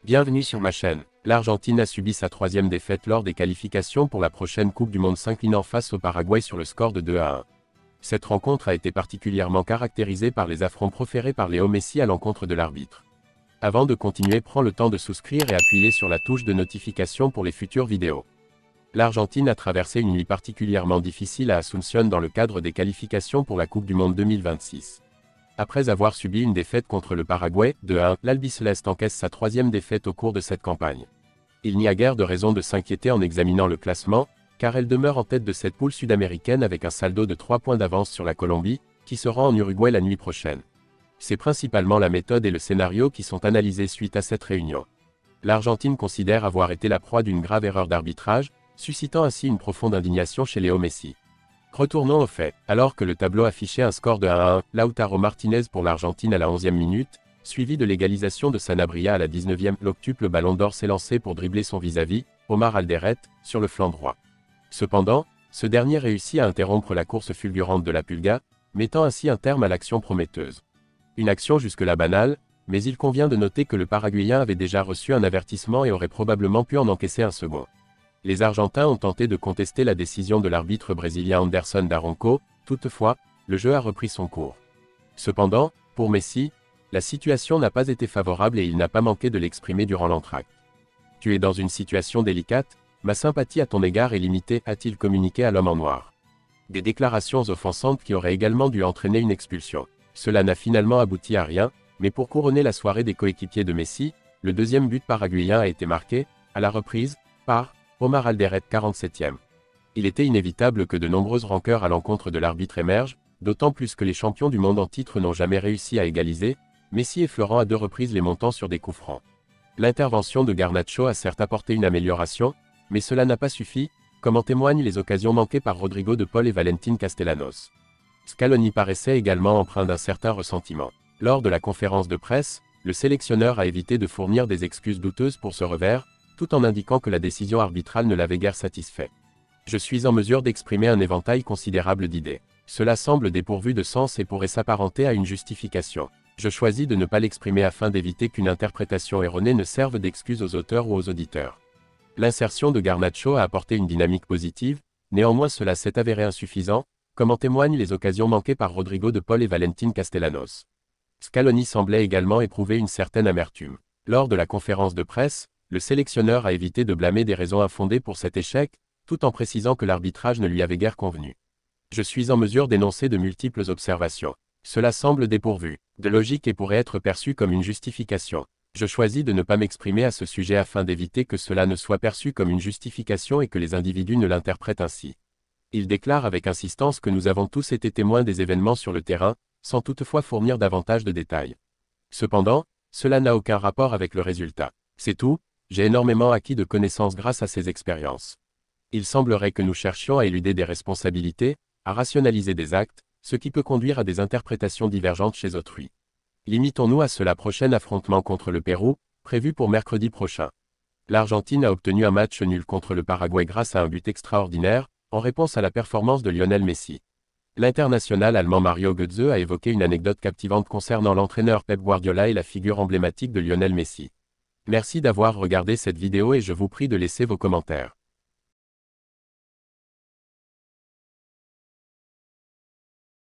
Bienvenue sur ma chaîne. L'Argentine a subi sa troisième défaite lors des qualifications pour la prochaine Coupe du Monde s'inclinant face au Paraguay sur le score de 2-1. Cette rencontre a été particulièrement caractérisée par les affronts proférés par Léo Messi à l'encontre de l'arbitre. Avant de continuer, prends le temps de souscrire et appuyer sur la touche de notification pour les futures vidéos. L'Argentine a traversé une nuit particulièrement difficile à Asunción dans le cadre des qualifications pour la Coupe du Monde 2026. Après avoir subi une défaite contre le Paraguay, 2-1, l'Albiceleste encaisse sa troisième défaite au cours de cette campagne. Il n'y a guère de raison de s'inquiéter en examinant le classement, car elle demeure en tête de cette poule sud-américaine avec un saldo de 3 points d'avance sur la Colombie, qui se rend en Uruguay la nuit prochaine. C'est principalement la méthode et le scénario qui sont analysés suite à cette réunion. L'Argentine considère avoir été la proie d'une grave erreur d'arbitrage, suscitant ainsi une profonde indignation chez Léo Messi. Retournons aux faits. Alors que le tableau affichait un score de 1-1, Lautaro Martinez pour l'Argentine à la 11e minute, suivi de l'égalisation de Sanabria à la 19e, l'octuple ballon d'or s'est lancé pour dribbler son vis-à-vis, Omar Alderete, sur le flanc droit. Cependant, ce dernier réussit à interrompre la course fulgurante de la Pulga, mettant ainsi un terme à l'action prometteuse. Une action jusque-là banale, mais il convient de noter que le Paraguayen avait déjà reçu un avertissement et aurait probablement pu en encaisser un second. Les Argentins ont tenté de contester la décision de l'arbitre brésilien Anderson Daronco, toutefois, le jeu a repris son cours. Cependant, pour Messi, la situation n'a pas été favorable et il n'a pas manqué de l'exprimer durant l'entracte. « Tu es dans une situation délicate, ma sympathie à ton égard est limitée », a-t-il communiqué à l'homme en noir. Des déclarations offensantes qui auraient également dû entraîner une expulsion. Cela n'a finalement abouti à rien, mais pour couronner la soirée des coéquipiers de Messi, le deuxième but paraguayen a été marqué, à la reprise, par Omar Alderete 47e. Il était inévitable que de nombreuses rancœurs à l'encontre de l'arbitre émergent, d'autant plus que les champions du monde en titre n'ont jamais réussi à égaliser, Messi effleurant à 2 reprises les montants sur des coups francs. L'intervention de Garnacho a certes apporté une amélioration, mais cela n'a pas suffi, comme en témoignent les occasions manquées par Rodrigo de Paul et Valentin Castellanos. Scaloni paraissait également empreint d'un certain ressentiment. Lors de la conférence de presse, le sélectionneur a évité de fournir des excuses douteuses pour ce revers, tout en indiquant que la décision arbitrale ne l'avait guère satisfait. « Je suis en mesure d'exprimer un éventail considérable d'idées. Cela semble dépourvu de sens et pourrait s'apparenter à une justification. Je choisis de ne pas l'exprimer afin d'éviter qu'une interprétation erronée ne serve d'excuse aux auteurs ou aux auditeurs. » L'insertion de Garnacho a apporté une dynamique positive, néanmoins cela s'est avéré insuffisant, comme en témoignent les occasions manquées par Rodrigo de Paul et Valentin Castellanos. Scaloni semblait également éprouver une certaine amertume. Lors de la conférence de presse, le sélectionneur a évité de blâmer des raisons infondées pour cet échec, tout en précisant que l'arbitrage ne lui avait guère convenu. « Je suis en mesure d'énoncer de multiples observations. Cela semble dépourvu de logique et pourrait être perçu comme une justification. Je choisis de ne pas m'exprimer à ce sujet afin d'éviter que cela ne soit perçu comme une justification et que les individus ne l'interprètent ainsi. » Il déclare avec insistance que nous avons tous été témoins des événements sur le terrain, sans toutefois fournir davantage de détails. Cependant, cela n'a aucun rapport avec le résultat. C'est tout, j'ai énormément acquis de connaissances grâce à ces expériences. Il semblerait que nous cherchions à éluder des responsabilités, à rationaliser des actes, ce qui peut conduire à des interprétations divergentes chez autrui. Limitons-nous à cela prochain affrontement contre le Pérou, prévu pour mercredi prochain. L'Argentine a obtenu un match nul contre le Paraguay grâce à un but extraordinaire, en réponse à la performance de Lionel Messi. L'international allemand Mario Götze a évoqué une anecdote captivante concernant l'entraîneur Pep Guardiola et la figure emblématique de Lionel Messi. Merci d'avoir regardé cette vidéo et je vous prie de laisser vos commentaires.